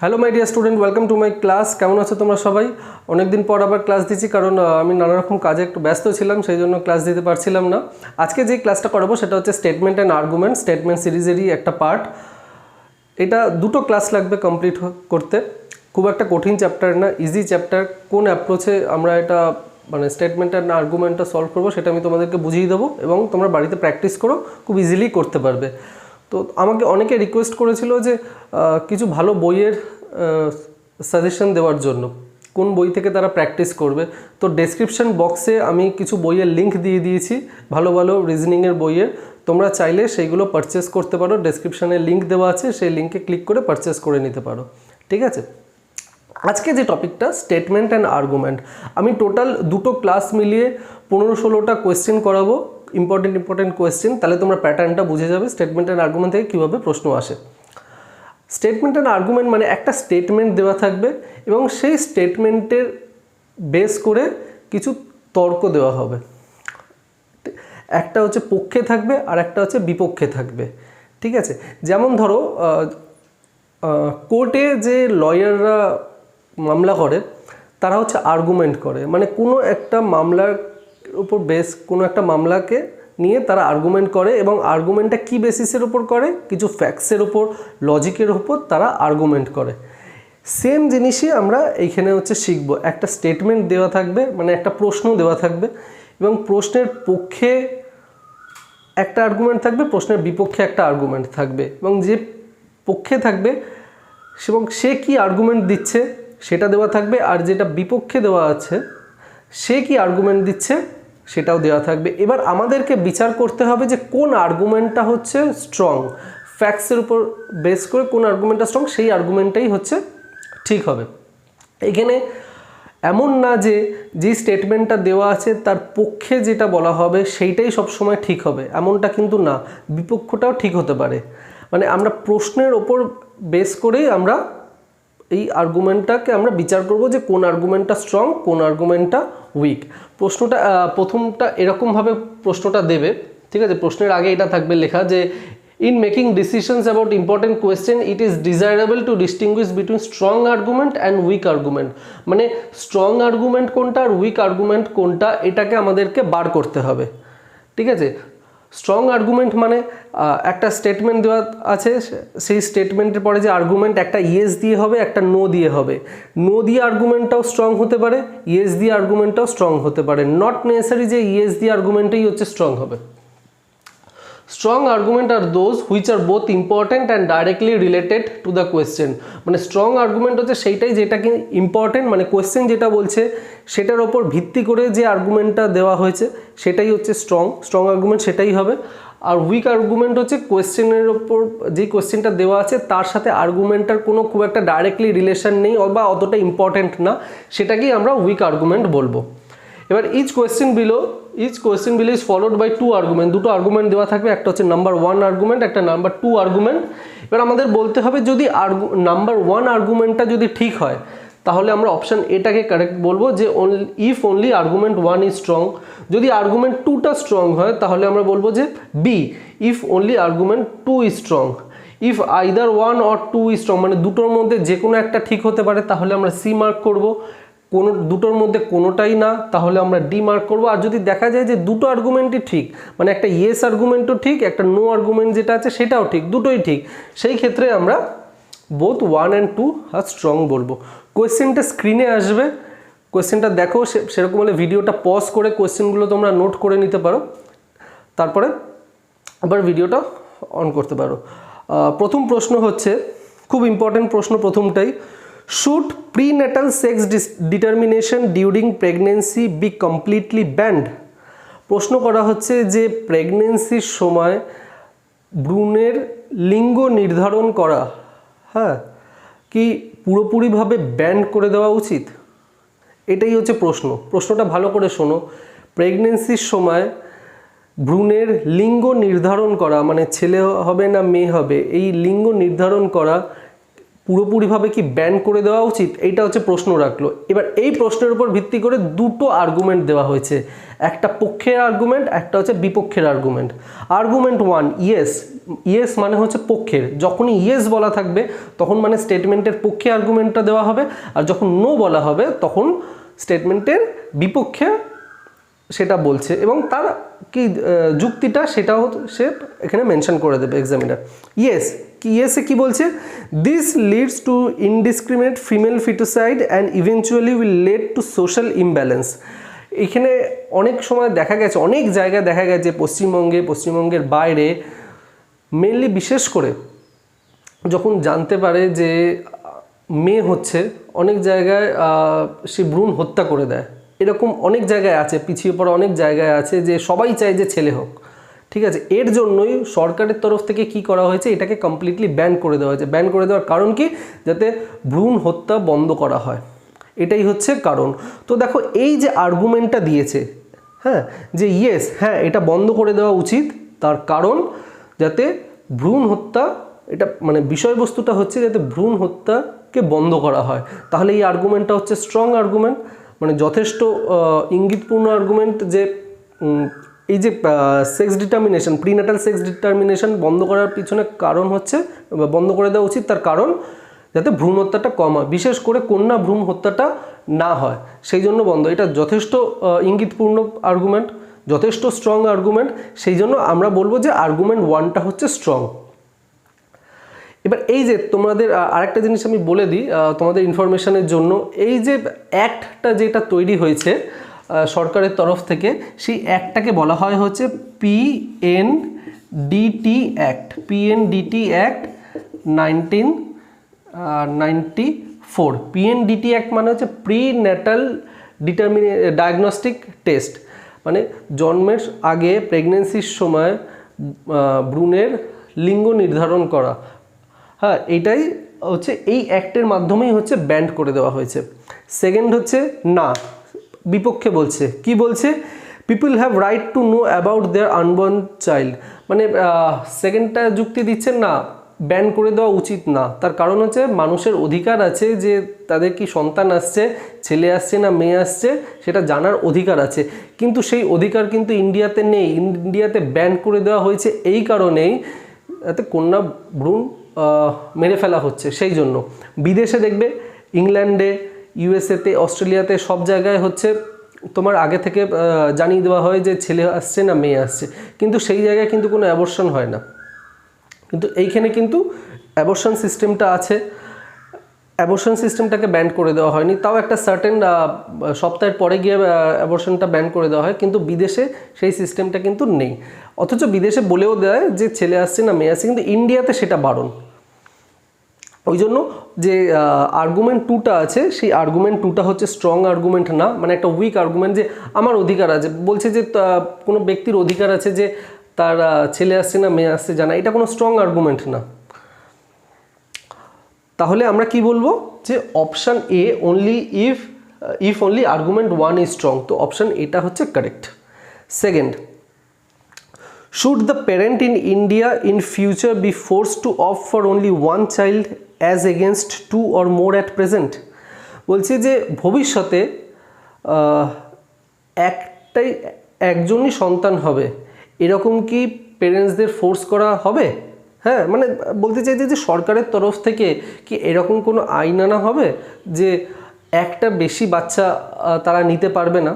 Hello my dear student, welcome to my class. কেমন আছো তোমরা সবাই? অনেকদিন পর আবার ক্লাস দিচ্ছি, কারণ আমি নানা রকম কাজে একটু ব্যস্ত ছিলাম, সেই জন্য ক্লাস দিতে পারছিলাম না। আজকে যে ক্লাসটা করাবো সেটা হচ্ছে স্টেটমেন্ট অ্যান্ড আর্গুমেন্ট, স্টেটমেন্ট সিরিজেরই একটা পার্ট। এটা দুটো ক্লাস লাগবে কমপ্লিট করতে। খুব একটা কঠিন চ্যাপ্টার না, ইজি চ্যাপ্টার। কোন অ্যাপ্রোচে আমরা এটা মানে স্টেটমেন্ট অ্যান্ড আর্গুমেন্টটা সলভ করবো সেটা আমি তোমাদেরকে বুঝিয়ে দেবো, এবং তোমরা বাড়িতে প্র্যাকটিস করো, খুব ইজিলি করতে পারবে। তো আমাকে অনেকে রিকোয়েস্ট করেছিল যে কিছু ভালো বইয়ের সাজেশন দেওয়ার জন্য, কোন বই থেকে তারা প্র্যাকটিস করবে। তো ডেসক্রিপশন বক্সে আমি কিছু বইয়ের লিঙ্ক দিয়ে দিয়েছি, ভালো ভালো রিজনিংয়ের বইয়ের। তোমরা চাইলে সেইগুলো পারচেস করতে পারো, ডেসক্রিপশানে লিঙ্ক দেওয়া আছে, সেই লিঙ্কে ক্লিক করে পারচেস করে নিতে পারো। ঠিক আছে, আজকে যে টপিকটা স্টেটমেন্ট অ্যান্ড আর্গুমেন্ট, আমি টোটাল দুটো ক্লাস মিলিয়ে 15-16টা কোয়েশ্চেন করাবো, ইম্পর্টেন্ট কোয়েশ্চেন। তাহলে তোমরা প্যাটার্নটা বুঝে যাবে স্টেটমেন্ট অ্যান্ড আর্গুমেন্ট থেকে কীভাবে প্রশ্ন আসে। স্টেটমেন্ট অ্যান্ড আর্গুমেন্ট মানে একটা স্টেটমেন্ট দেওয়া থাকবে এবং সেই স্টেটমেন্টের বেস করে কিছু তর্ক দেওয়া হবে। একটা হচ্ছে পক্ষে থাকবে আর একটা হচ্ছে বিপক্ষে থাকবে। ঠিক আছে, যেমন ধরো কোর্টে যে লয়াররা মামলা করে তারা হচ্ছে আর্গুমেন্ট করে, মানে কোনো একটা মামলার উপর কোনো একটা মামলাকে নিয়ে তারা আর্গুমেন্ট করে, এবং আর্গুমেন্টটা কী বেসিসের উপর করে, কিছু ফ্যাক্টসের উপর, লজিকের উপর তারা আর্গুমেন্ট করে। সেম জিনিসই আমরা এইখানে হচ্ছে শিখবো। একটা স্টেটমেন্ট দেওয়া থাকবে, মানে একটা প্রশ্ন দেওয়া থাকবে, এবং প্রশ্নের পক্ষে একটা আর্গুমেন্ট থাকবে, প্রশ্নের বিপক্ষে একটা আর্গুমেন্ট থাকবে, এবং যে পক্ষে থাকবে এবং সে কি আর্গুমেন্ট দিচ্ছে সেটা দেওয়া থাকবে, আর যেটা বিপক্ষে দেওয়া আছে সে কি আর্গুমেন্ট দিচ্ছে সেটাও দেওয়া থাকবে। এবার আমাদেরকে বিচার করতে হবে যে কোন আর্গুমেন্টটা হচ্ছে স্ট্রং, ফ্যাক্টসের উপর বেস করে কোন আর্গুমেন্টটা স্ট্রং, সেই আর্গুমেন্টটাই হচ্ছে ঠিক হবে। এখানে এমন না যে যেই স্টেটমেন্টটা দেওয়া আছে তার পক্ষে যেটা বলা হবে সেইটাই সবসময় ঠিক হবে, এমনটা কিন্তু না, বিপক্ষটাও ঠিক হতে পারে। মানে আমরা প্রশ্নের ওপর বেস করেই আমরা এই আর্গুমেন্টটাকে আমরা বিচার করব যে কোন আর্গুমেন্টটা স্ট্রং, কোন আর্গুমেন্টটা উইক। প্রশ্নটা প্রথমটা এরকমভাবে প্রশ্নটা দেবে। ঠিক আছে, প্রশ্নের আগে এটা থাকবে লেখা যে in making decisions about important question it is desirable to distinguish between strong argument and weak argument. মানে স্ট্রং আর্গুমেন্ট কোনটা আর উইক আর্গুমেন্ট কোনটা, এটাকে আমাদেরকে বার করতে হবে। ঠিক আছে, স্ট্রং আর্গুমেন্ট মানে একটা স্টেটমেন্ট দেওয়া আছে, সেই স্টেটমেন্টের পরে যে আর্গুমেন্ট, একটা ইয়েস দিয়ে হবে, একটা নো দিয়ে হবে। নো দিয়ে আর্গুমেন্টটাও স্ট্রং হতে পারে, ইয়েস দিয়ে আর্গুমেন্টটাও স্ট্রং হতে পারে, নট নেসেসারি যে ইয়েস দিয়ে আর্গুমেন্টই হচ্ছে স্ট্রং হবে। Strong argument are those which are both important and directly related to the question. মানে স্ট্রং আর্গুমেন্ট হচ্ছে সেইটাই যেটাকে ইম্পর্টেন্ট, মানে কোয়েশ্চেন যেটা বলছে সেটার ওপর ভিত্তি করে যে আর্গুমেন্টটা দেওয়া হয়েছে সেটাই হচ্ছে স্ট্রং আর্গুমেন্ট, সেটাই হবে। আর উইক আর্গুমেন্ট হচ্ছে কোয়েশ্চেনের ওপর যেই কোয়েশ্চেনটা দেওয়া আছে তার সাথে আর্গুমেন্টটার কোনো খুব একটা ডাইরেক্টলি রিলেশন নেই বা অতটা ইম্পর্টেন্ট না, সেটাকেই আমরা উইক আর্গুমেন্ট বলবো। এবার each question below is followed by two argument. দুটো আর্গুমেন্ট দেওয়া থাকবে, একটা হচ্ছে নাম্বার 1 আর্গুমেন্ট, একটা নাম্বার 2 আর্গুমেন্ট। এবার আমাদের বলতে হবে যদি নাম্বার 1 আর্গুমেন্টটা যদি ঠিক হয় তাহলে আমরা অপশান এটাকে কারেক্ট বলবো, যে if only argument 1 is strong. যদি আর্গুমেন্ট 2টা স্ট্রং হয় তাহলে আমরা বলবো যে B, if only argument 2 is strong. If either 1 or 2 is strong, মানে দুটোর মধ্যে যে কোনো একটা ঠিক হতে পারে, তাহলে আমরা সি মার্ক করব। কোনো দুটোর মধ্যে কোনোটাই না, তাহলে আমরা ডি মার্ক করবো। আর যদি দেখা যায় যে দুটো আর্গুমেন্টই ঠিক, মানে একটা ইয়েস আর্গুমেন্টও ঠিক, একটা নো আর্গুমেন্ট যেটা আছে সেটাও ঠিক, দুটোই ঠিক, সেই ক্ষেত্রে আমরা বোথ 1 and 2 আর স্ট্রং বলবো। কোয়েশ্চেনটা স্ক্রিনে আসবে, কোয়েশ্চেনটা দেখো, সেরকম হলে ভিডিওটা পজ করে কোয়েশ্চেনগুলো তোমরা নোট করে নিতে পারো, তারপরে আবার ভিডিওটা অন করতে পারো। প্রথম প্রশ্ন হচ্ছে, খুব ইম্পর্টেন্ট প্রশ্ন প্রথমটাই, should prenatal sex determination during pregnancy be completely banned? প্রশ্ন করা হচ্ছে যে প্রেগনেন্সির সময় ভ্রূণের লিঙ্গ নির্ধারণ করা কি পুরোপুরিভাবে ব্যান্ড করে দেওয়া উচিত? এটাই হচ্ছে প্রশ্নটা ভালো করে শোনো। প্রেগনেন্সির সময় ভ্রূণের লিঙ্গ নির্ধারণ করা, মানে ছেলে হবে না মেয়ে হবে, এই লিঙ্গ নির্ধারণ করা পুরোপুরিভাবে কি ব্যান করে দেওয়া উচিত, এইটা হচ্ছে প্রশ্ন রাখলো। এবার এই প্রশ্নের উপর ভিত্তি করে দুটো আর্গুমেন্ট দেওয়া হয়েছে, একটা পক্ষের আর্গুমেন্ট, একটা হচ্ছে বিপক্ষের আর্গুমেন্ট। Argument 1, yes. ইয়েস মানে হচ্ছে পক্ষের, যখনই ইয়েস বলা থাকবে তখন মানে স্টেটমেন্টের পক্ষে আর্গুমেন্টটা দেওয়া হবে, আর যখন নো বলা হবে তখন স্টেটমেন্টের বিপক্ষে সেটা বলছে, এবং তার কি যুক্তিটা সেটাও সে এখানে মেনশন করে দেবে এক্সামিনার। ইয়েস কি, ইয়েসে কি বলছে, this leads to indiscriminate female foeticide and eventually will lead to social imbalance. এখানে অনেক সময় দেখা গেছে, অনেক জায়গায় দেখা গেছে পশ্চিমবঙ্গের বাইরে মেনলি বিশেষ করে যখন জানতে পারে যে মেয়ে হচ্ছে, অনেক জায়গায় সে ভ্রূণ হত্যা করে দেয়। এরকম অনেক জায়গায় আছে, পিছিয়ে পড়া অনেক জায়গায় আছে যে সবাই চায় যে ছেলে হোক, ঠিক আছে। এর জন্যই সরকারের তরফ থেকে কি করা হয়েছে, এটাকে কমপ্লিটলি ব্যান করে দেওয়া হয়েছে। ব্যান করে দেওয়ার কারণ কি, যাতে ভ্রূণ হত্যা বন্ধ করা হয়, এটাই হচ্ছে কারণ। তো দেখো এই যে আর্গুমেন্টটা দিয়েছে, হ্যাঁ, যে ইয়েস, হ্যাঁ এটা বন্ধ করে দেওয়া উচিত, তার কারণ যাতে ভ্রূণ হত্যা, এটা মানে বিষয়বস্তুটা হচ্ছে যাতে ভ্রূণ হত্যাকে বন্ধ করা হয়। তাহলে এই আর্গুমেন্টটা হচ্ছে স্ট্রং আর্গুমেন্ট, মানে যথেষ্ট ইঙ্গিতপূর্ণ আর্গুমেন্ট যে এই যে sex determination, prenatal sex determination বন্ধ করার পিছনে কারণ হচ্ছে, বন্ধ করে দেওয়া উচিত তার কারণ যাতে ভ্রূণ হত্যাটা কম হয়, বিশেষ করে কন্যা ভ্রূণ হত্যাটা না হয়, সেই জন্য বন্ধ। এটা যথেষ্ট ইঙ্গিতপূর্ণ আর্গুমেন্ট, যথেষ্ট স্ট্রং আর্গুমেন্ট, সেই জন্য আমরা বলবো যে আর্গুমেন্ট 1টা হচ্ছে স্ট্রং। এবার এই যে তোমাদের আরেকটা জিনিস আমি বলে দিই তোমাদের ইনফরমেশনের জন্য, এই যে অ্যাক্টটা যেটা তৈরি হয়েছে সরকারের তরফ থেকে, সেই অ্যাক্টটাকে বলা হয় হচ্ছে PNDT act, PNDT act 1994। PNDT act মানে হচ্ছে প্রিন্যাটাল ডায়াগনস্টিক টেস্ট, মানে জন্মের আগে প্রেগনেন্সির সময় ভ্রূণের লিঙ্গ নির্ধারণ করা। হ্যাঁ, এইটাই হচ্ছে এই অ্যাক্টের মাধ্যমেই হচ্ছে ব্যান করে দেওয়া হয়েছে। সেকেন্ড হচ্ছে না, বিপক্ষে বলছে, কি বলছে, people have right to know about their unborn child, মানে সেকেন্ডটা যুক্তি দিচ্ছেন না, ব্যান করে দেওয়া উচিত না, তার কারণ হচ্ছে মানুষের অধিকার আছে যে তাদের কি সন্তান আসছে, ছেলে আসছে না মেয়ে আসছে, সেটা জানার অধিকার আছে, কিন্তু সেই অধিকার কিন্তু ইন্ডিয়াতে নেই। ইন্ডিয়াতে ব্যান করে দেওয়া হয়েছে এই কারণেই, এতে কন্যা ভ্রূণ মেরে ফেলা হচ্ছে, সেই জন্য। বিদেশে দেখবে, ইংল্যান্ডে, ইউএসএতে, অস্ট্রেলিয়াতে সব জায়গায় হচ্ছে তোমার আগে থেকে জানিয়ে দেওয়া হয় যে ছেলে আসছে না মেয়ে আসছে, কিন্তু সেই জায়গায় কিন্তু কোনো অ্যাবর্শন হয় না। কিন্তু এইখানে কিন্তু অ্যাবর্শন সিস্টেমটা আছে, অ্যাবর্শন সিস্টেমটাকে ব্যান করে দেওয়া হয়নি, তাও একটা সার্টেন সপ্তাহের পরে গিয়ে অ্যাবর্শনটা ব্যান করে দেওয়া হয়, কিন্তু বিদেশে সেই সিস্টেমটা কিন্তু নেই। অথচ বিদেশে বলেও দেয় যে ছেলে আসছে না মেয়ে আসছে, কিন্তু ইন্ডিয়াতে সেটা বারণ। ওই জন্য যে আর্গুমেন্ট 2টা আছে, সেই আর্গুমেন্ট 2টা হচ্ছে স্ট্রং আর্গুমেন্ট না, মানে একটা উইক আর্গুমেন্ট, যে আমার অধিকার আছে, বলছে যে কোনো ব্যক্তির অধিকার আছে যে তার ছেলে আসছে না মেয়ে আসছে জানা, এটা কোনো স্ট্রং আর্গুমেন্ট না। তাহলে আমরা কি বলবো, যে option A only if only argument 1 is strong, তো অপশান এটা হচ্ছে correct. Second, should the parent in India in future be forced to opt for only one child as against 2 or more at present? বলছে যে ভবিষ্যতে একজনই সন্তান হবে, এরকম কি পেরেন্টসদের ফোর্স করা হবে? হ্যাঁ, মানে বলতে চাইছে যে সরকারের তরফ থেকে কি এরকম কোনো আইন আনা হবে যে একটা বেশি বাচ্চা তারা নিতে পারবে না।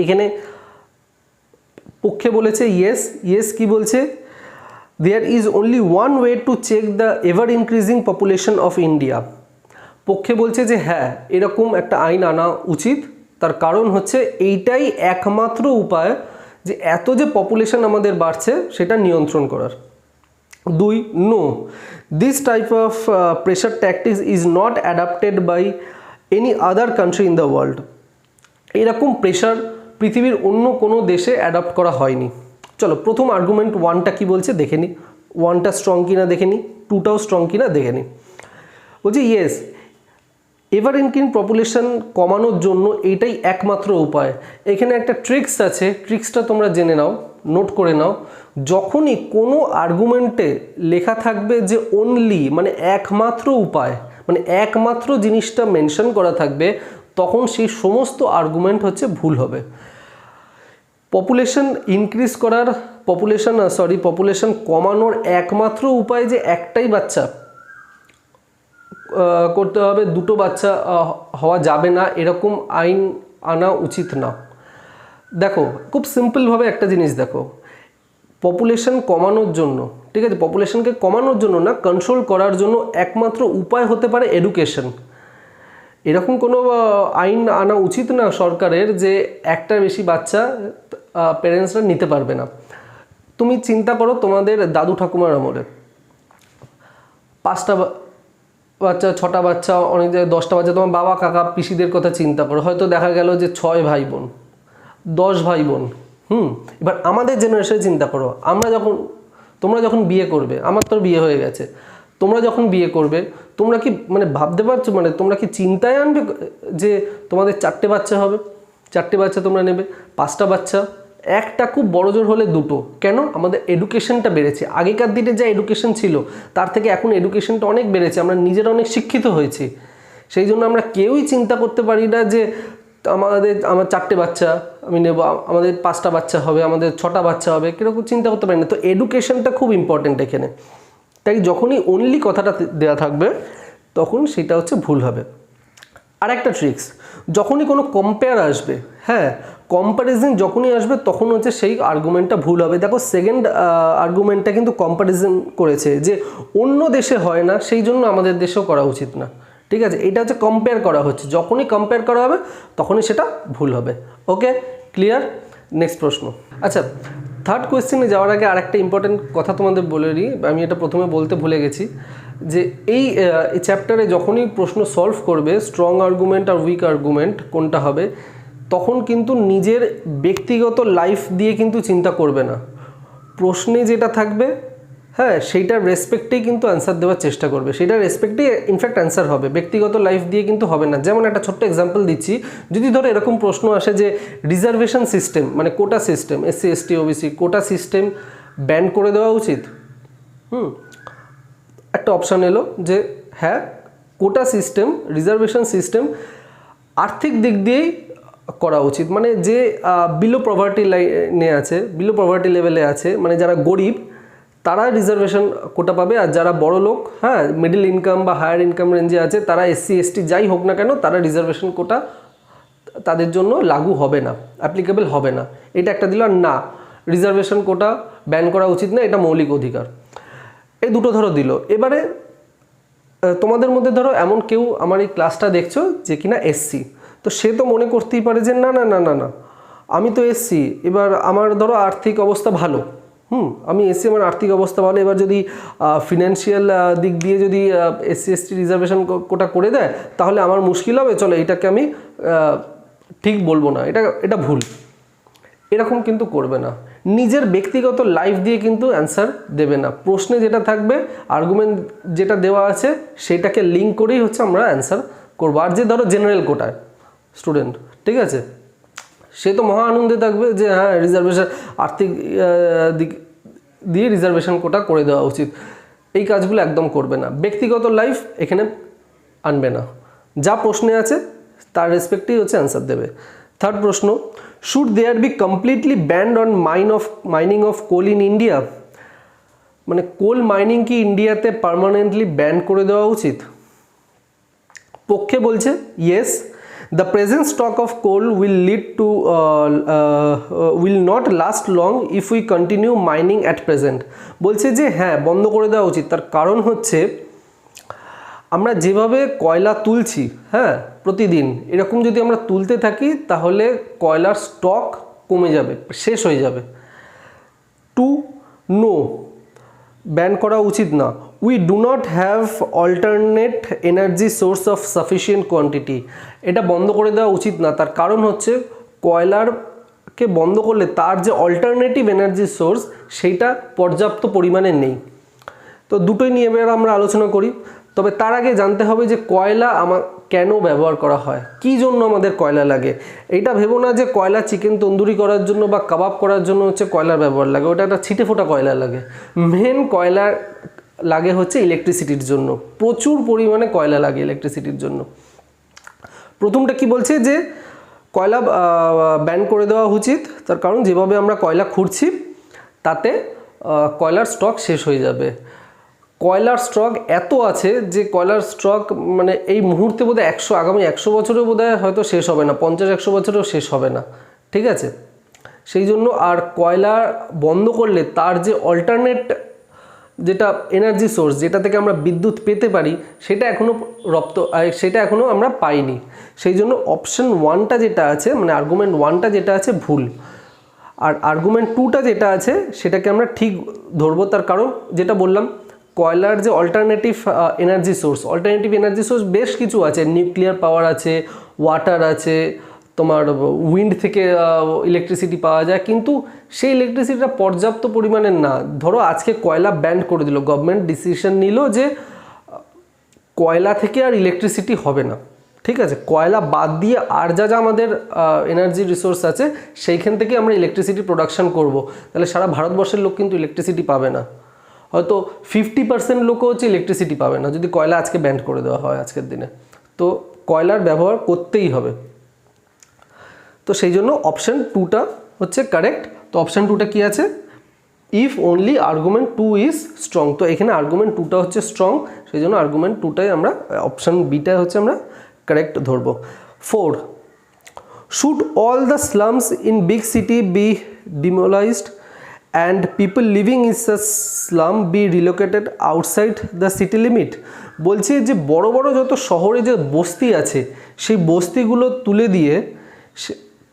এখানে পক্ষে বলেছে ইয়েস। ইয়েস কি বলছে, there is only one way to check the ever increasing population of India. পক্ষে বলছে যে হ্যাঁ, এরকম একটা আইন আনা উচিত, তার কারণ হচ্ছে এইটাই একমাত্র উপায় যে এত যে পপুলেশন আমাদের বাড়ছে সেটা নিয়ন্ত্রণ করার। 2, no, this type of pressure tactics is not adapted by any other country in the world. এরকম প্রেশার পৃথিবীর অন্য কোনো দেশে অ্যাডাপ্ট করা হয়নি। চলো প্রথম আর্গুমেন্ট 1টা কি বলছে দেখে নিই, 1টা স্ট্রং কিনা দেখে নিই, 2টাও স্ট্রং কিনা দেখে নিই। বলছি ইয়েস, এভার ইনক্রিজ পপুলেশন কমানোর জন্য এইটাই একমাত্র উপায়। এখানে একটা ট্রিক্স আছে, ট্রিক্সটা তোমরা জেনে নাও, নোট করে নাও। যখনই কোনো আর্গুমেন্টে লেখা থাকবে যে অনলি মানে একমাত্র উপায়, মানে একমাত্র জিনিসটা মেনশন করা থাকবে, তখন সেই সমস্ত আর্গুমেন্ট হচ্ছে ভুল হবে। পপুলেশন ইনক্রিজ করার পপুলেশন কমানোর একমাত্র উপায় যে একটাই বাচ্চা করতে হবে, দুটো বাচ্চা হওয়া যাবে না, এরকম আইন আনা উচিত না। দেখো খুব সিম্পলভাবে একটা জিনিস দেখো, পপুলেশন কমানোর জন্য, ঠিক আছে, পপুলেশনকে কমানোর জন্য না, কন্ট্রোল করার জন্য একমাত্র উপায় হতে পারে এডুকেশন। এরকম কোনো আইন আনা উচিত না সরকারের যে একটার বেশি বাচ্চা প্যারেন্টসরা নিতে পারবে না। তুমি চিন্তা করো তোমাদের দাদু ঠাকুমার আমলে 5টা বাচ্চা, 6টা বাচ্চা, অনেক জায়গায় 10টা বাচ্চা। তোমার বাবা কাকা পিসিদের কথা চিন্তা করো, হয়তো দেখা গেল যে 6 ভাই বোন, 10 ভাই বোন। এবার আমাদের জেনারেশনে চিন্তা করো, তোমরা যখন বিয়ে করবে, আমার তো বিয়ে হয়ে গেছে, তোমরা যখন বিয়ে করবে, তোমরা কি মানে ভাবতে পারছো, মানে তোমরা কি চিন্তায় আনবে যে তোমাদের 4টে বাচ্চা হবে, 4টে বাচ্চা তোমরা নেবে, 5টা বাচ্চা, একটা খুব বড় জোর হলে 2টো। কেন? আমাদের এডুকেশনটা বেড়েছে। আগেকার দিনে যা এডুকেশন ছিল তার থেকে এখন এডুকেশনটা অনেক বেড়েছে, আমরা নিজেরা অনেক শিক্ষিত হয়েছি। সেই জন্য আমরা কেউই চিন্তা করতে পারি না যে আমার 4টে বাচ্চা আমি নেব, আমাদের 5টা বাচ্চা হবে, আমাদের 6টা বাচ্চা হবে, কীরকম চিন্তা করতে পারি না। তো এডুকেশনটা খুব ইম্পর্টেন্ট এখানে। তাই যখনই অনলি কথাটা দেওয়া থাকবে তখন সেটা হচ্ছে ভুল হবে। আর একটা ট্রিক্স, যখনই কোনো কম্পেয়ার আসবে, হ্যাঁ, কম্প্যারিজন যখনই আসবে তখন হচ্ছে সেই আর্গুমেন্টটা ভুল হবে। দেখো সেকেন্ড আর্গুমেন্টটা কিন্তু কম্প্যারিজন করেছে যে অন্য দেশে হয় না সেই জন্য আমাদের দেশেও করা উচিত না, ঠিক আছে, এটা হচ্ছে কম্পেয়ার করা হচ্ছে। যখনই কম্পেয়ার করা হবে তখনই সেটা ভুল হবে। ওকে, ক্লিয়ার? নেক্সট প্রশ্ন। আচ্ছা, থার্ড কোয়েশ্চেনে যাওয়ার আগে আরেকটা ইম্পর্টেন্ট কথা তোমাদের বলে নিই, আমি এটা প্রথমে বলতে ভুলে গেছি, যে এই চ্যাপ্টারে যখনই প্রশ্ন সলভ করবে স্ট্রং আর্গুমেন্ট আর উইক আর্গুমেন্ট কোনটা হবে, তখন কিন্তু নিজের ব্যক্তিগত লাইফ দিয়ে কিন্তু চিন্তা করবে না। প্রশ্নে যেটা থাকবে, হ্যাঁ, সেইটার রেসপেক্টেই কিন্তু অ্যান্সার দেওয়ার চেষ্টা করবে, সেইটার রেসপেক্টেই ইনফ্যাক্ট অ্যান্সার হবে, ব্যক্তিগত লাইফ দিয়ে কিন্তু হবে না। যেমন একটা ছোট্ট এক্সাম্পল দিচ্ছি, যদি ধরো এরকম প্রশ্ন আসে যে রিজার্ভেশন সিস্টেম মানে quota system, SC ST OBC quota system ban করে দেওয়া উচিত, একটা অপশান এলো যে হ্যাঁ, কোটা সিস্টেম, রিজার্ভেশন সিস্টেম আর্থিক দিক দিয়েই করা উচিত, মানে যে বিলো পভার্টি লাইনে আছে, বিলো পভার্টি লেভেলে আছে, মানে যারা গরিব তারা রিজার্ভেশন কোটা পাবে, আর যারা বড় লোক, হ্যাঁ, মিডল ইনকাম বা হায়ার ইনকাম রেঞ্জে আছে, তারা SC ST যাই হোক না কেন, তারা রিজার্ভেশন কোটা তাদের জন্য লাগু হবে না, অ্যাপ্লিকেবল হবে না। এটা একটা দিল। না, রিজার্ভেশন কোটা ব্যান করা উচিত না, এটা মৌলিক অধিকার। এই দুটো ধরো দিল। এবারে তোমাদের মধ্যে ধরো এমন কেউ আমার এই ক্লাসটা দেখছো যে কিনা SC, তো সে তো মনে করতেই পারে যে না না না না না আমি তো SC, এবার আমার ধরো আর্থিক অবস্থা ভালো, আমি SC, আমার আর্থিক অবস্থা ভালো, এবার যদি ফিনান্সিয়াল দিক দিয়ে যদি SC ST রিজার্ভেশন কোটা করে দেয় তাহলে আমার মুশকিল হবে, চলো এটাকে আমি ঠিক বলবো না, এটা ভুল, এরকম কিন্তু করবে না। নিজের ব্যক্তিগত লাইফ দিয়ে কিন্তু অ্যান্সার দেবে না। প্রশ্নে যেটা থাকবে, আর্গুমেন্ট যেটা দেওয়া আছে সেটাকে লিঙ্ক করেই হচ্ছে আমরা অ্যান্সার করবো। আর যে ধরো জেনারেল কোটায় স্টুডেন্ট, ঠিক আছে, সে তো মহা আনন্দে থাকবে যে হ্যাঁ রিজার্ভেশন, আর্থিক দিক দিয়ে রিজার্ভেশন কোটা করে দেওয়া উচিত। এই কাজগুলো একদম করবে না, ব্যক্তিগত লাইফ এখানে আনবে না। যা প্রশ্নে আছে তার রেসপেক্টেই হচ্ছে অ্যান্সার দেবে। থার্ড প্রশ্ন, should there be completely banned on mining of coal in India, মানে কোল মাইনিং কি ইন্ডিয়াতে পার্মানেন্টলি ব্যান করে দেওয়া উচিত? পক্ষে বলছে yes, the present stock of coal will not last long if we continue mining at present। বলছে যে হ্যাঁ, বন্ধ করে দেওয়া উচিত। তার কারণ হচ্ছে আমরা যেভাবে কয়লা তুলছি, হ্যাঁ, প্রতিদিন এরকম যদি আমরা তুলতে থাকি তাহলে কয়লার স্টক কমে যাবে, শেষ হয়ে যাবে। নো, ব্যান করা উচিত না। We do not have alternate energy source of sufficient quantity, এটা বন্ধ করে দেওয়া উচিত না। তার কারণ হচ্ছে কয়লারকে বন্ধ করলে তার যে অল্টারনেটিভ এনার্জি সোর্স সেইটা পর্যাপ্ত পরিমাণে নেই। তো দুটোই নিয়ে এবার আমরা আলোচনা করি। তবে তার আগে জানতে হবে যে কয়লা কেন ব্যবহার করা হয়, কী জন্য আমাদের কয়লা লাগে। এইটা ভেবো না যে কয়লা চিকেন তন্দুরি করার জন্য বা কাবাব করার জন্য হচ্ছে কয়লার ব্যবহার লাগে, ওটা একটা ছিটে ফোটা কয়লা লাগে। মেন কয়লা লাগে হচ্ছে ইলেকট্রিসিটির জন্য, প্রচুর পরিমাণে কয়লা লাগে ইলেকট্রিসিটির জন্য। প্রথমটা কি বলছে যে কয়লা ব্যান করে দেওয়া উচিত, তার কারণ যেভাবে আমরা কয়লা খুঁড়ছি তাতে কয়লার স্টক শেষ হয়ে যাবে। কয়লার স্টক এত আছে যে কয়লার স্টক মানে এই মুহূর্তে বোধহয় আগামী 100 বছরেও বোধহয় হয়তো শেষ হবে না, 50-100 বছরেও শেষ হবে না, ঠিক আছে। সেই জন্য আর কয়লা বন্ধ করলে তার যে অল্টারনেট যেটা এনার্জি সোর্স, যেটা থেকে আমরা বিদ্যুৎ পেতে পারি, সেটা এখনও আমরা পাইনি। সেই জন্য অপশন 1টা যেটা আছে, মানে আর্গুমেন্ট 1টা যেটা আছে ভুল, আর আর্গুমেন্ট 2টা যেটা আছে সেটাকে আমরা ঠিক ধরবো। তার কারণ যেটা বললাম, কয়লার যে অল্টারনেটিভ এনার্জি সোর্স বেশ কিছু আছে, নিউক্লিয়ার পাওয়ার আছে, ওয়াটার আছে, তোমার উইন্ড থেকে ইলেকট্রিসিটি পাওয়া যায়, কিন্তু সেই ইলেকট্রিসিটিটা পর্যাপ্ত পরিমাণে না। ধরো আজকে কয়লা ব্যান করে দিল, গভর্নমেন্ট ডিসিশন নিল যে কয়লা থেকে আর ইলেকট্রিসিটি হবে না, ঠিক আছে, কয়লা বাদ দিয়ে আর যা আমাদের এনার্জি রিসোর্স আছে সেইখান থেকে আমরা ইলেকট্রিসিটি প্রোডাকশন করব, তাহলে সারা ভারতবর্ষের লোক কিন্তু ইলেকট্রিসিটি পাবে না। হয়তো 50% লোকও হচ্ছে ইলেকট্রিসিটি পাবে না যদি কয়লা আজকে ব্যান করে দেওয়া হয় আজকের দিনে। তো কয়লার ব্যবহার করতেই হবে। তো সেই জন্য অপশন 2টা হচ্ছে কারেক্ট। তো অপশন 2টা কি আছে, if only argument 2 is strong. তো এখানে আর্গুমেন্ট 2টা হচ্ছে স্ট্রং, সেই জন্য আর্গুমেন্ট 2টাই আমরা অপশন বিটা হচ্ছে আমরা কারেক্ট ধরবো। 4, should all the slums in big city be demolished and people living in such slum be relocated outside the city limit? বলছে যে বড় বড় যত শহরে যে বস্তি আছে সেই বস্তিগুলো তুলে দিয়ে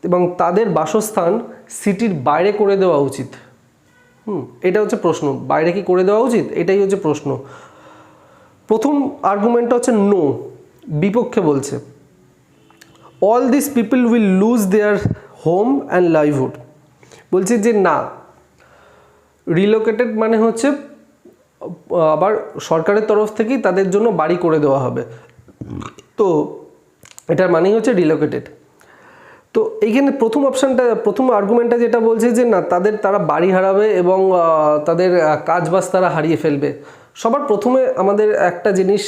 এবং তাদের বাসস্থান সিটির বাইরে করে দেওয়া উচিত। এটা হচ্ছে প্রশ্ন, বাইরে কি করে দেওয়া উচিত, এটাই হচ্ছে প্রশ্ন। প্রথম আর্গুমেন্টটা হচ্ছে নো, বিপক্ষে বলছে all this people will lose their home and livelihood. বলছে যে না, রিলোকেটেড মানে হচ্ছে আবার সরকারের তরফ থেকেই তাদের জন্য বাড়ি করে দেওয়া হবে, তো এটার মানেই হচ্ছে রিলোকেটেড। তো এইখানে প্রথম আর্গুমেন্টটা যেটা বলছে যে না, তারা বাড়ি হারাবে এবং তাদের কাজবাজ তারা হারিয়ে ফেলবে। সবার প্রথমে আমাদের একটা জিনিস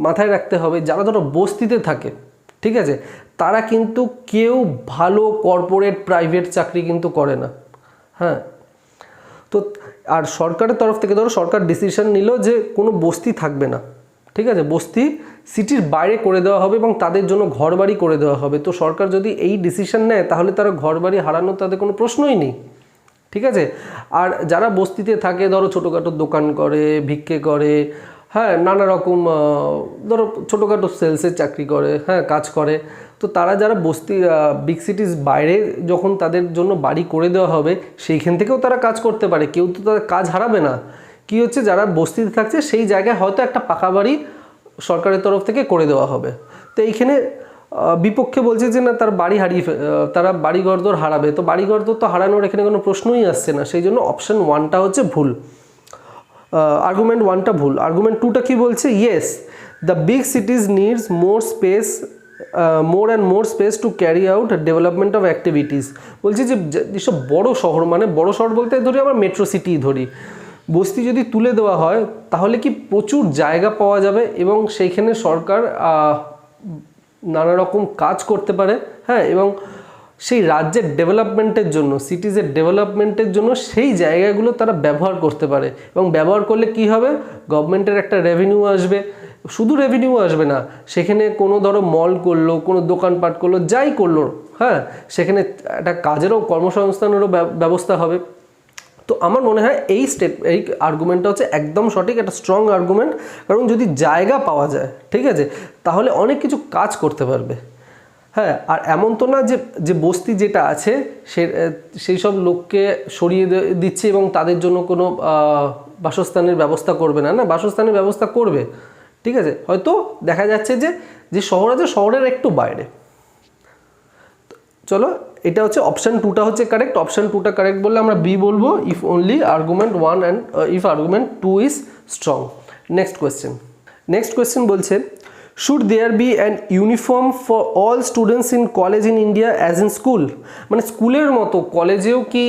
মাথায় রাখতে হবে, যারা ধরো বস্তিতে থাকে, ঠিক আছে, তারা কিন্তু কেউ ভালো কর্পোরেট প্রাইভেট চাকরি কিন্তু করে না। হ্যাঁ, তো আর সরকারের তরফ থেকে ধরো সরকার ডিসিশন নিল যে কোনো বস্তি থাকবে না, ঠিক আছে, বস্তি সিটির বাইরে করে দেওয়া হবে এবং তাদের জন্য ঘরবাড়ি করে দেওয়া হবে। তো সরকার যদি এই ডিসিশন নেয় তাহলে তারা ঘরবাড়ি হারানোর তাদের কোনো প্রশ্নই নেই, ঠিক আছে। আর যারা বস্তিতে থাকে, ধরো ছোটোখাটো দোকান করে, ভিক্ষে করে, হ্যাঁ, নানা রকম ধরো ছোটোখাটো সেলসের চাকরি করে, হ্যাঁ, কাজ করে, তো তারা যারা বিগ সিটিজ বাইরে যখন তাদের জন্য বাড়ি করে দেওয়া হবে সেইখান থেকেও তারা কাজ করতে পারে, কেউ তো তাদের কাজ হারাবে না। কি হচ্ছে, যারা বস্তিতে থাকছে সেই জায়গায় হয়তো একটা পাকা বাড়ি সরকারের তরফ থেকে করে দেওয়া হবে। তো এইখানে বিপক্ষে বলছে যে না, তারা বাড়িঘরদোর হারাবে। তো বাড়িঘরদোর তো হারানোর এখানে কোনো প্রশ্নই আসছে না, সেই জন্য অপশন 1টা হচ্ছে ভুল, আর্গুমেন্ট 1টা ভুল। আর্গুমেন্ট 2টা কি বলছে, yes the big সিটিজ needs more and more space to carry out development of activities। বলছি যে যেসব বড় শহর, মানে বড় শহর বলতে ধরি আমরা মেট্রো সিটি ধরি, বস্তি যদি তুলে দেওয়া হয় তাহলে কি প্রচুর জায়গা পাওয়া যাবে এবং সেইখানে সরকার নানা রকম কাজ করতে পারে, হ্যাঁ, এবং সেই রাজ্যের ডেভেলপমেন্টের জন্য, সিটিজের ডেভেলপমেন্টের জন্য সেই জায়গাগুলো তারা ব্যবহার করতে পারে। এবং ব্যবহার করলে কি হবে, গভর্নমেন্টের একটা রেভিনিউ আসবে। শুধু রেভিনিউ আসবে না, সেখানে কোনো ধরো মল করলো, কোনো দোকানপাট করলো, যাই করলো, হ্যাঁ, সেখানে একটা কাজেরও কর্মসংস্থানেরও ব্যবস্থা হবে। তো আমার মনে হয় এই আর্গুমেন্টটা হচ্ছে একদম সঠিক, একটা স্ট্রং আর্গুমেন্ট। কারণ যদি জায়গা পাওয়া যায়, ঠিক আছে, তাহলে অনেক কিছু কাজ করতে পারবে। হ্যাঁ, আর এমন তো না যে বস্তি যেটা আছে সেই সব লোককে সরিয়ে দিচ্ছে এবং তাদের জন্য কোনো বাসস্থানের ব্যবস্থা করবে না, বাসস্থানের ব্যবস্থা করবে, ঠিক আছে। হয়তো দেখা যাচ্ছে যে শহর আছে, শহরের একটু বাইরে, চলো এটা হচ্ছে অপশান 2টা হচ্ছে কারেক্ট। অপশান 2টা কারেক্ট বললে আমরা বি বলবো, if only argument 1 and if argument 2 is strong. Next question বলছে should there be an uniform for all students in college in India as in school, মানে স্কুলের মতো কলেজেও কি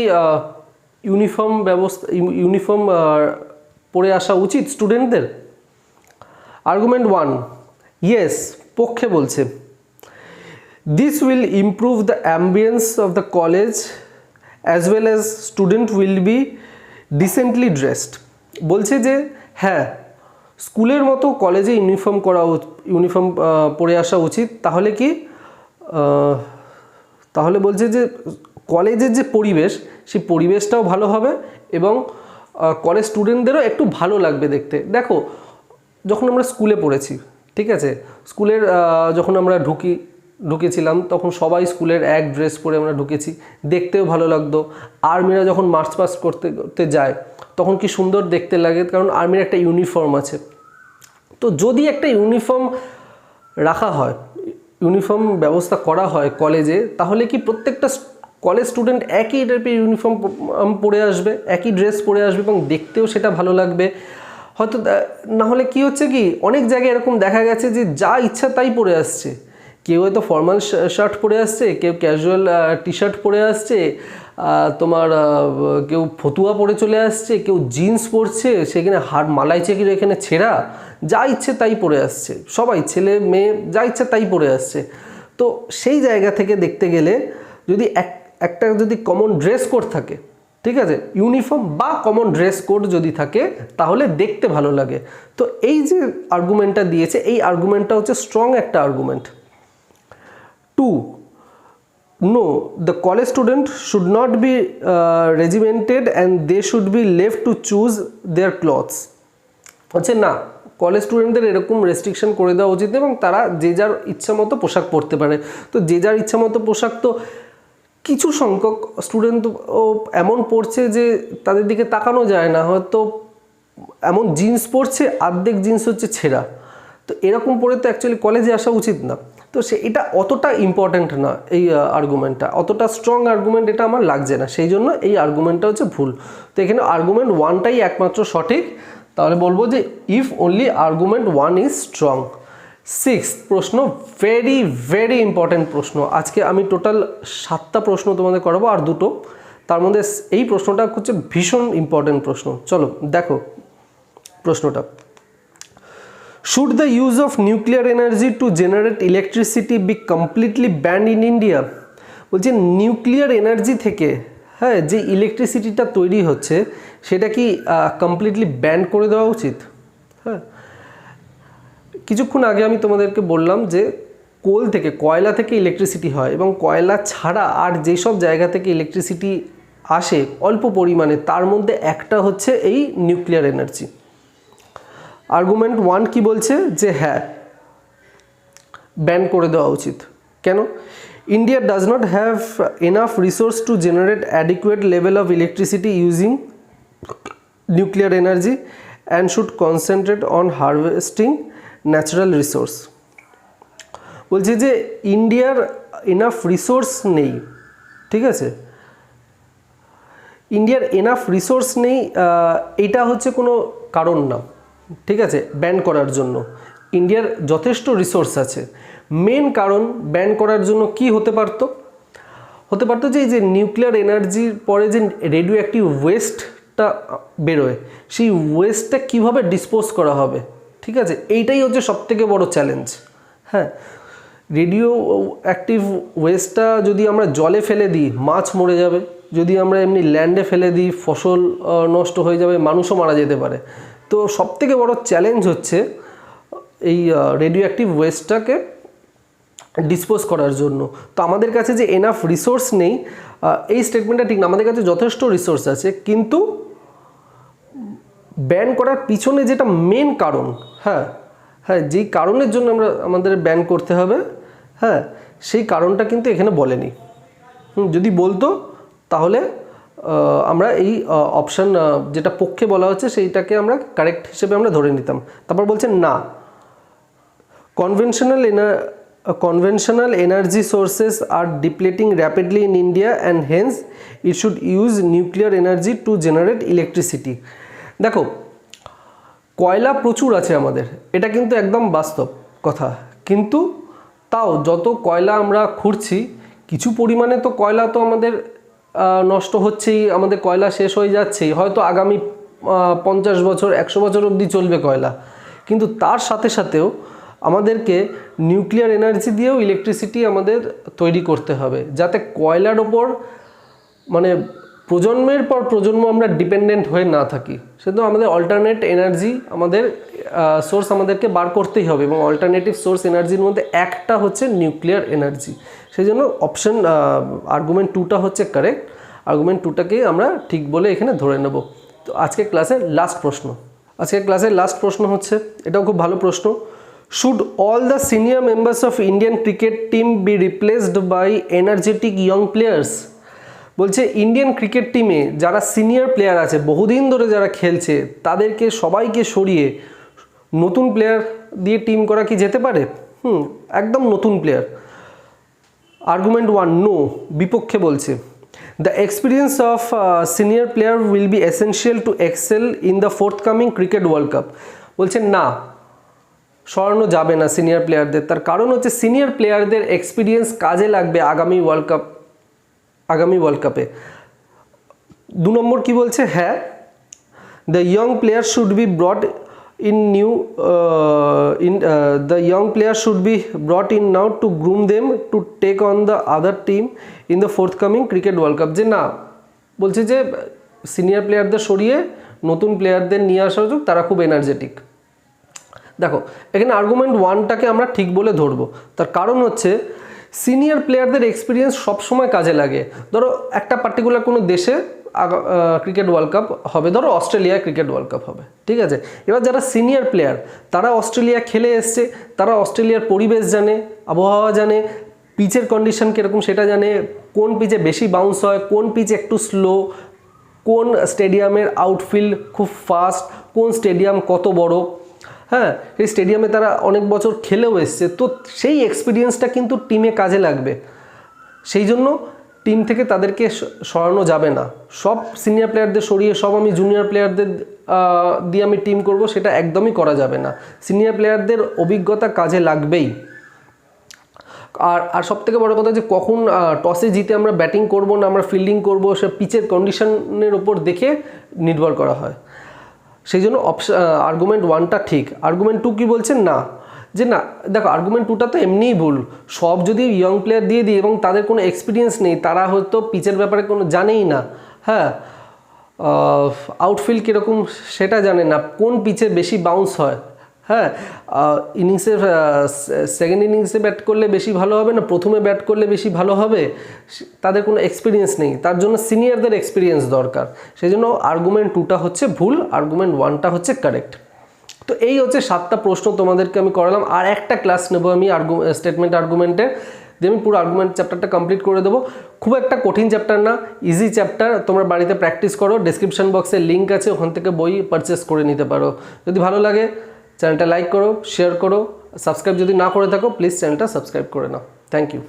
ইউনিফর্ম পরে আসা উচিত স্টুডেন্টদের? আর্গুমেন্ট 1 ইয়েস, পক্ষে বলছে this will improve the ambience of the college as well as student will be decently dressed। বলছে যে হ্যাঁ, স্কুলের মতো কলেজে ইউনিফর্ম পরে আসা উচিত, তাহলে কি তাহলে বলছে যে কলেজের যে পরিবেশ সেই পরিবেশটাও ভালো হবে এবং কলেজ স্টুডেন্টদেরও একটু ভালো লাগবে দেখতে। দেখো যখন আমরা স্কুলে পড়েছি, ঠিক আছে, স্কুলের যখন আমরা ঢুকেছিলাম তখন সবাই স্কুলের এক ড্রেস পরে আমরা ঢুকেছি, দেখতেও ভালো লাগতো। আর্মিরা যখন মার্চ পাস্ট করতে যায় তখন কি সুন্দর দেখতে লাগে, কারণ আর্মির একটা ইউনিফর্ম আছে। তো যদি একটা ইউনিফর্ম রাখা হয়, ইউনিফর্ম ব্যবস্থা করা হয় কলেজে, তাহলে কি প্রত্যেকটা কলেজ স্টুডেন্ট একই টাইপের ইউনিফর্ম পরে আসবে, একই ড্রেস পরে আসবে এবং দেখতেও সেটা ভালো লাগবে। হয়তো না হলে কি হচ্ছে কি অনেক জায়গায় এরকম দেখা গেছে যে যা ইচ্ছা তাই পরে আসছে, কেউ হয়তো ফর্মাল শার্ট পরে আসছে, কেউ ক্যাজুয়াল টি শার্ট পরে আসছে, তোমার কেউ ফতুয়া পরে চলে আসছে, কেউ জিন্স পরছে, সেখানে মালাই চেকির এখানে ছেঁড়া, যা ইচ্ছে তাই পরে আসছে, সবাই ছেলে মেয়ে যা ইচ্ছে তাই পরে আসছে। তো সেই জায়গা থেকে দেখতে গেলে যদি একটা যদি কমন ড্রেস কোড থাকে, ঠিক আছে, ইউনিফর্ম বা কমন ড্রেস কোড যদি থাকে তাহলে দেখতে ভালো লাগে। তো এই যে আর্গুমেন্টটা দিয়েছে, এই আর্গুমেন্টটা হচ্ছে স্ট্রং একটা argument. 2 no, the college student should not be regimented and they should be left to choose their clothes। হচ্ছে না, কলেজ স্টুডেন্টদের এরকম রেস্ট্রিকশন করে দেওয়া উচিত এবং তারা যে যার ইচ্ছা মতো পোশাক পরতে পারে। তো যে যার ইচ্ছা মতো পোশাক, তো কিছু সংখ্যক স্টুডেন্ট এমন পড়ছে যে তাদের দিকে তাকানো যায় না, হয়তো এমন জিন্স পরছে, অর্ধেক জিন্স হচ্ছে ছেঁড়া। তো এরকম পরে তো অ্যাকচুয়ালি কলেজে আসা উচিত না। তো এটা অতটা ইম্পর্ট্যান্ট না, এই আর্গুমেন্টটা অতটা স্ট্রং আর্গুমেন্ট এটা আমার লাগছে না, সেই জন্য এই আর্গুমেন্টটা হচ্ছে ভুল। তো এখানে আর্গুমেন্ট 1টাই একমাত্র সঠিক, তাহলে বলবো যে if only argument 1 is strong. 6th প্রশ্ন, ভেরি ভেরি ইম্পর্ট্যান্ট প্রশ্ন। আজকে আমি টোটাল 7টা প্রশ্ন তোমাদের করাবো আর 2টো, তার মধ্যে এই প্রশ্নটা হচ্ছে ভীষণ ইম্পর্ট্যান্ট প্রশ্ন। চলো দেখো প্রশ্নটা। Should the use of nuclear energy to generate electricity be completely banned in India? বলছে নিউক্লিয়ার এনার্জি থেকে হ্যাঁ যে ইলেকট্রিসিটিটা তৈরি হচ্ছে সেটা কি কমপ্লিটলি ব্যান করে দেওয়া উচিত? হ্যাঁ, কিছুক্ষণ আগে আমি তোমাদেরকে বললাম যে কয়লা থেকে ইলেকট্রিসিটি হয় এবং কয়লা ছাড়া আর যেসব জায়গা থেকে ইলেকট্রিসিটি আসে অল্প পরিমাণে, তার মধ্যে একটা হচ্ছে এই নিউক্লিয়ার এনার্জি। আর্গুমেন্ট 1 কি বলছে যে হ্যাঁ ব্যান করে দেওয়া উচিত। কেন? India does not have enough resource to generate adequate level of electricity using nuclear energy and should concentrate on harvesting natural resource. বলছে যে ইন্ডিয়ার এনাফ রিসোর্স নেই, ঠিক আছে, ইন্ডিয়ার এনাফ রিসোর্স নেই, এটা হচ্ছে কোনো কারণ না, ঠিক আছে, ব্যান করার জন্য। ইন্ডিয়ার যথেষ্ট রিসোর্স আছে। মেন কারণ ব্যান করার জন্য কি হতে পারতো যে এই যে নিউক্লিয়ার এনার্জির পরে যে রেডিও অ্যাক্টিভ ওয়েস্টটা বেরোয়, সেই ওয়েস্টটা কীভাবে ডিসপোজ করা হবে, ঠিক আছে, এইটাই হচ্ছে সবথেকে বড় চ্যালেঞ্জ। হ্যাঁ, রেডিও অ্যাক্টিভ ওয়েস্টটা যদি আমরা জলে ফেলে দিই মাছ মরে যাবে, যদি আমরা এমনি ল্যান্ডে ফেলে দিই ফসল নষ্ট হয়ে যাবে, মানুষও মারা যেতে পারে। তো সবথেকে বড় চ্যালেঞ্জ হচ্ছে এই রেডিও অ্যাক্টিভ ওয়েস্টটাকে ডিসপোজ করার জন্য। তো আমাদের কাছে যে এনাফ রিসোর্স নেই, এই স্টেটমেন্টটা ঠিক না, আমাদের কাছে যথেষ্ট রিসোর্স আছে, কিন্তু ব্যান করার পিছনে যেটা মেন কারণ, হ্যাঁ যেই কারণের জন্য আমাদের ব্যান করতে হবে, হ্যাঁ সেই কারণটা কিন্তু এখানে বলেনি। যদি বলতো তাহলে আমরা এই অপশান যেটা পক্ষে বলা হচ্ছে সেইটাকে আমরা কারেক্ট হিসেবে আমরা ধরে নিতাম। তারপর বলছেন না, conventional conventional energy sources are depleting rapidly in India and hence it should use nuclear energy to generate electricity. দেখো কয়লা প্রচুর আছে আমাদের, এটা কিন্তু একদম বাস্তব কথা, কিন্তু তাও যত কয়লা আমরা খুঁড়ছি কিছু পরিমাণে তো কয়লা তো আমাদের নষ্ট হচ্ছেই, আমাদের কয়লা শেষ হয়ে যাচ্ছেই, হয়তো আগামী 50 বছর 100 বছর অবধি চলবে কয়লা, কিন্তু তার সাথে সাথেও আমাদেরকে নিউক্লিয়ার এনার্জি দিয়েও ইলেকট্রিসিটি আমাদের তৈরি করতে হবে, যাতে কয়লার ওপর মানে প্রজন্মের পর প্রজন্ম আমরা ডিপেন্ডেন্ট হয়ে না থাকি। সেজন্য আমাদের অল্টারনেট এনার্জি আমাদের সোর্স আমাদেরকে বার করতেই হবে, এবং অল্টারনেটিভ সোর্স এনার্জির মধ্যে একটা হচ্ছে নিউক্লিয়ার এনার্জি। সেই জন্য অপশন আর্গুমেন্ট 2টা হচ্ছে কারেক্ট, আর্গুমেন্ট 2টাকেই আমরা ঠিক বলে এখানে ধরে নেব। তো আজকের ক্লাসের লাস্ট প্রশ্ন হচ্ছে, এটাও খুব ভালো প্রশ্ন, should all the senior members of Indian cricket team be replaced by energetic young players? বলছে ইন্ডিয়ান ক্রিকেট টিমে যারা সিনিয়র প্লেয়ার আছে, বহুদিন ধরে যারা খেলছে, তাদেরকে সবাইকে সরিয়ে নতুন প্লেয়ার দিয়ে টিম করা কি যেতে পারে? একদম নতুন প্লেয়ার। আর্গুমেন্ট 1 নো, বিপক্ষে বলছে the experience of senior player will be essential to excel in the forthcoming cricket world cup. বলছে না, সরানো যাবে না সিনিয়র প্লেয়ারদের। তার কারণ হচ্ছে সিনিয়র প্লেয়ারদের এক্সপিরিয়েন্স কাজে লাগবে আগামী ওয়ার্ল্ড কাপে। 2 নম্বর কি বলছে, হ্যাঁ the young player should be brought in now to groom them to take on the other team in the forthcoming cricket world cup. যে না, বলছে যে সিনিয়র প্লেয়ারদের সরিয়ে নতুন প্লেয়ারদের নিয়ে আসা হোক, তারা খুব এনার্জেটিক। দেখো এখানে আর্গুমেন্ট 1টাকে আমরা ঠিক বলে ধরবো। তার কারণ হচ্ছে সিনিয়র প্লেয়ারদের এক্সপিরিয়েন্স সবসময় কাজে লাগে। ধরো একটা পার্টিকুলার কোনো দেশে ক্রিকেট ওয়ার্ল্ড কাপ হবে, ধরো অস্ট্রেলিয়ায় ক্রিকেট ওয়ার্ল্ড কাপ হবে, ঠিক আছে। এবার যারা সিনিয়র প্লেয়ার তারা অস্ট্রেলিয়া খেলে এসছে, তারা অস্ট্রেলিয়ার পরিবেশ জানে, আবহাওয়া জানে, পিচের কন্ডিশন কীরকম সেটা জানে, কোন পিচে বেশি বাউন্স হয়, কোন পিচ একটু স্লো, কোন স্টেডিয়ামের আউটফিল্ড খুব ফাস্ট, কোন স্টেডিয়াম কত বড়, হ্যাঁ এই স্টেডিয়ামে তারা অনেক বছর খেলেও এসছে, তো সেই এক্সপিরিয়েন্সটা কিন্তু টিমে কাজে লাগবে। সেই জন্য টিম থেকে তাদেরকে সরানো যাবে না। সব সিনিয়র প্লেয়ারদের সরিয়ে সব আমি জুনিয়র প্লেয়ারদের দিয়ে আমি টিম করব, সেটা একদমই করা যাবে না। সিনিয়র প্লেয়ারদের অভিজ্ঞতা কাজে লাগবেই। আর সবথেকে বড় কথা যে কখন টসে জিতে আমরা ব্যাটিং করব না আমরা ফিল্ডিং করব, সে পিচের কন্ডিশনের ওপর দেখে নির্ভর করা হয়। সেই জন্য আর্গুমেন্ট 1টা ঠিক। আর্গুমেন্ট 2 কি বলছে, না যে না, দেখো আর্গুমেন্ট 2টা তো এমনিই ভুল। সব যদি ইয়ং প্লেয়ার দিয়ে দিই এবং তাদের কোনো এক্সপিরিয়েন্স নেই, তারা হয়তো পিচের ব্যাপারে কোনো জানেই না, হ্যাঁ আউটফিল্ড কীরকম সেটা জানে না, কোন পিচে বেশি বাউন্স হয়, হ্যাঁ ইনিংসে সেকেন্ড ইনিংসে ব্যাট করলে বেশি ভালো হবে না প্রথমে ব্যাট করলে বেশি ভালো হবে, তাদের কোনো এক্সপিরিয়েন্স নেই, তার জন্য সিনিয়রদের এক্সপিরিয়েন্স দরকার। সেই জন্য আর্গুমেন্ট 2টা হচ্ছে ভুল, আর্গুমেন্ট 1টা হচ্ছে কারেক্ট। তো এই হচ্ছে 7টা প্রশ্ন তোমাদেরকে আমি করালাম। আর একটা ক্লাস নেব আমি স্টেটমেন্ট আর্গুমেন্টে, দিয়ে আমি পুরো আর্গুমেন্ট চ্যাপ্টারটা কমপ্লিট করে দেবো। খুব একটা কঠিন চ্যাপ্টার না, ইজি চ্যাপ্টার। তোমরা বাড়িতে প্র্যাকটিস করো, ডেসক্রিপশন বক্সে লিঙ্ক আছে, ওখান থেকে বই পারচেস করে নিতে পারো। যদি ভালো লাগে চ্যানেলটা লাইক করো, শেয়ার করো, সাবস্ক্রাইব যদি না করে থাকো প্লিজ চ্যানেলটা সাবস্ক্রাইব করে নাও। Thank you.